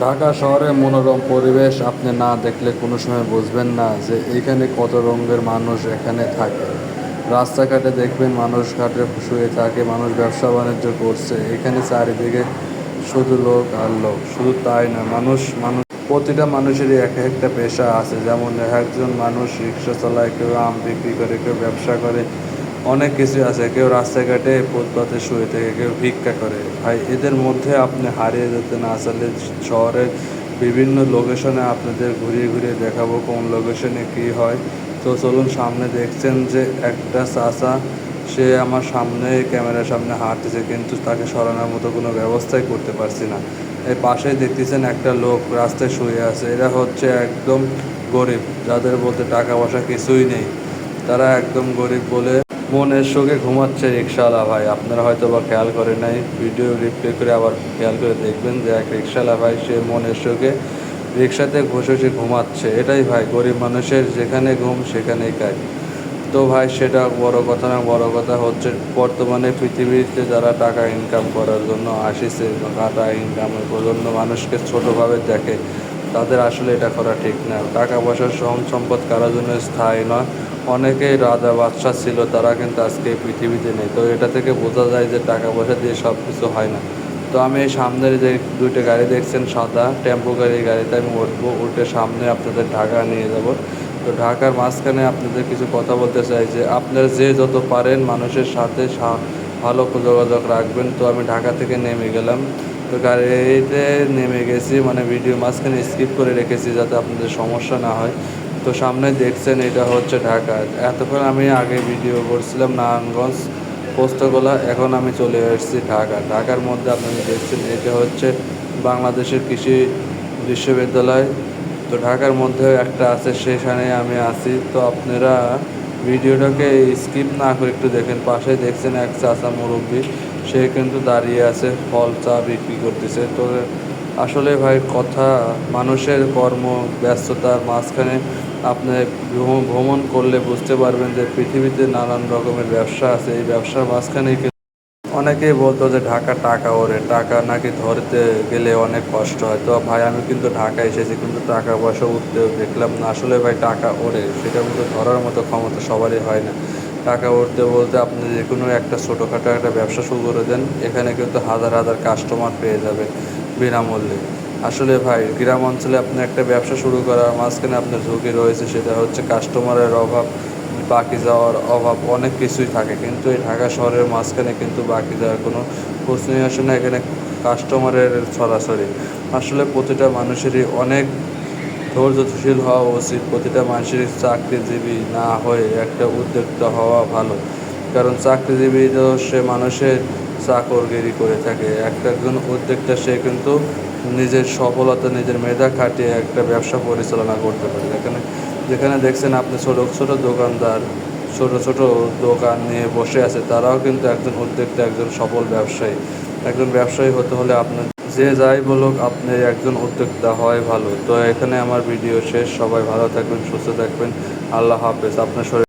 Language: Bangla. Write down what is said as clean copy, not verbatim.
ঢাকা শহরের মনোরম পরিবেশ আপনি না দেখলে কোনো সময় বুঝবেন না যে এইখানে কত রঙের মানুষ এখানে থাকে। রাস্তাঘাটে দেখবেন মানুষ ঘাটে শুয়ে থাকে, মানুষ ব্যবসা বাণিজ্য করছে, এখানে চারিদিকে শুধু লোক আর লোক। শুধু তাই না, মানুষ প্রতিটা মানুষেরই এক একটা পেশা আছে। যেমন একজন মানুষ রিক্সা চালায়, কেউ আম বিক্রি করে, কেউ ব্যবসা করে, অনেক কিছু আছে। কেউ রাস্তাঘাটে ফুটপাতে শুয়ে থেকে, কেউ ভিক্ষা করে। ভাই এদের মধ্যে আপনি হারিয়ে যেতে না চাইলে শহরের বিভিন্ন লোকেশনে আপনাদের ঘুরিয়ে ঘুরিয়ে দেখাবো কোন লোকেশনে কী হয়। তো চলুন, সামনে দেখছেন যে একটা চাচা, সে আমার সামনে ক্যামেরার সামনে হাঁটতেছে, কিন্তু তাকে সরানোর মতো কোনো ব্যবস্থাই করতে পারছি না। এর পাশেই দেখতেছেন একটা লোক রাস্তায় শুয়ে আছে। এরা হচ্ছে একদম গরিব, যাদের বলতে টাকা পয়সা কিছুই নেই। তারা একদম গরিব বলে মনের শোকে ঘুমাচ্ছে রিক্সাওয়ালা ভাই। আপনারা হয়তো বা খেয়াল করে নাই, ভিডিও রিপ্লে করে আবার খেয়াল করে দেখবেন যে এক রিক্সাওয়ালা ভাই সে মনের শোকে রিক্সাতে বসে বসে ঘুমাচ্ছে। এটাই ভাই গরিব মানুষের, যেখানে ঘুম সেখানেই কাজ। তো ভাই সেটা বড় কথা না, বড় কথা হচ্ছে বর্তমানে পৃথিবীতে যারা টাকা ইনকাম করার জন্য আসিছে, টাকা ইনকামের জন্য মানুষকে ছোটোভাবে দেখে, তাদের আসলে এটা করা ঠিক না। টাকা পয়সার সম্পদ কারোর জন্য স্থায়ী নয়। অনেকেই রাজা বাদশাহ ছিল, তারা কিন্তু আজকে পৃথিবীতে নেই। তো এটা থেকে বোঝা যায় যে টাকা পয়সা দিয়ে সব কিছু হয় না। তো আমি এই সামনের যে দুইটা গাড়ি দেখছেন, সাদা টেম্পো গাড়িতে আমি উঠবো, উঠে সামনে আপনাদের ঢাকা নিয়ে যাব। তো ঢাকার মাঝখানে আপনাদের কিছু কথা বলতে চাই যে আপনারা যে যত পারেন মানুষের সাথে ভালো যোগাযোগ রাখবেন। তো আমি ঢাকা থেকে নেমে গেলাম, তো গাড়িতে নেমে গেছি, মানে ভিডিও মাঝখানে স্কিপ করে রেখেছি যাতে আপনাদের সমস্যা না হয়। তো সামনে দেখছেন এটা হচ্ছে ঢাকা। এতক্ষণ আমি আগে ভিডিও করছিলাম নারায়ণগঞ্জ পোস্তগোলা, এখন আমি চলে এসেছি ঢাকার মধ্যে আপনারা দেখছেন এটা হচ্ছে বাংলাদেশের কৃষি বিশ্ববিদ্যালয়। তো ঢাকার মধ্যেও একটা আছে, সেখানে আমি আছি। তো আপনারা ভিডিওটাকে স্কিপ না করে একটু দেখেন। পাশে দেখছেন এক চাচা মুরব্বী, সে কিন্তু দাঁড়িয়ে আছে, ফল চা বিক্রি করতেছে। তো আসলে ভাই কথা, মানুষের কর্ম ব্যস্ততার মাঝখানে আপনি ভ্রমণ করলে বুঝতে পারবেন যে পৃথিবীতে নানান রকমের ব্যবসা আছে। এই ব্যবসার মাঝখানেই অনেকেই বলতো যে ঢাকা টাকা ওরে, টাকা নাকি ধরতে গেলে অনেক কষ্ট হয়। তো ভাই আমি কিন্তু ঢাকা এসেছি, কিন্তু টাকা পয়সা উঠতেও দেখলাম না। আসলে ভাই টাকা ওরে, সেটা কিন্তু ধরার মতো ক্ষমতা সবারই হয় না। টাকা উঠতে বলতে আপনি যে কোনো একটা ছোটোখাটো একটা ব্যবসা শুরু করে দেন, এখানে কিন্তু হাজার হাজার কাস্টমার পেয়ে যাবে বিনামূল্যে। আসলে ভাই গ্রাম অঞ্চলে আপনি একটা ব্যবসা শুরু করার মাঝখানে আপনার ঝুঁকি রয়েছে, সেটা হচ্ছে কাস্টমারের অভাব, বাকি যাওয়ার অভাব, অনেক কিছুই থাকে। কিন্তু এই ঢাকা শহরের মাঝখানে কিন্তু বাকি যাওয়ার কোনো প্রশ্নই আসে না। এখানে কাস্টমারের ছড়াছড়ি। আসলে প্রতিটা মানুষেরই অনেক ধৈর্যশীল হওয়া উচিত। প্রতিটা মানুষেরই চাকরিজীবী না হয়ে একটা উদ্যোক্তা হওয়া ভালো। কারণ চাকরিজীবী তো সে মানুষের চাকরগিরি করে থাকে, একজন উদ্যোক্তা সে কিন্তু নিজের সফলতা, নিজের মেধা খাটিয়ে একটা ব্যবসা পরিচালনা করতে পারে। যেখানে যেখানে দেখছেন আপনি ছোটো ছোটো দোকানদার, ছোটো ছোটো দোকান নিয়ে বসে আছে, তারাও কিন্তু একজন উদ্যোক্তা, একজন সফল ব্যবসায়ী। একজন ব্যবসায়ী হতে হলে আপনার যে যাই বলুক, আপনি একজন উদ্যোক্তা হয় ভালো। তো এখানে আমার ভিডিও শেষ। সবাই ভালো থাকবেন, সুস্থ থাকবেন। আল্লাহ হাফেজ। আপনার শরীর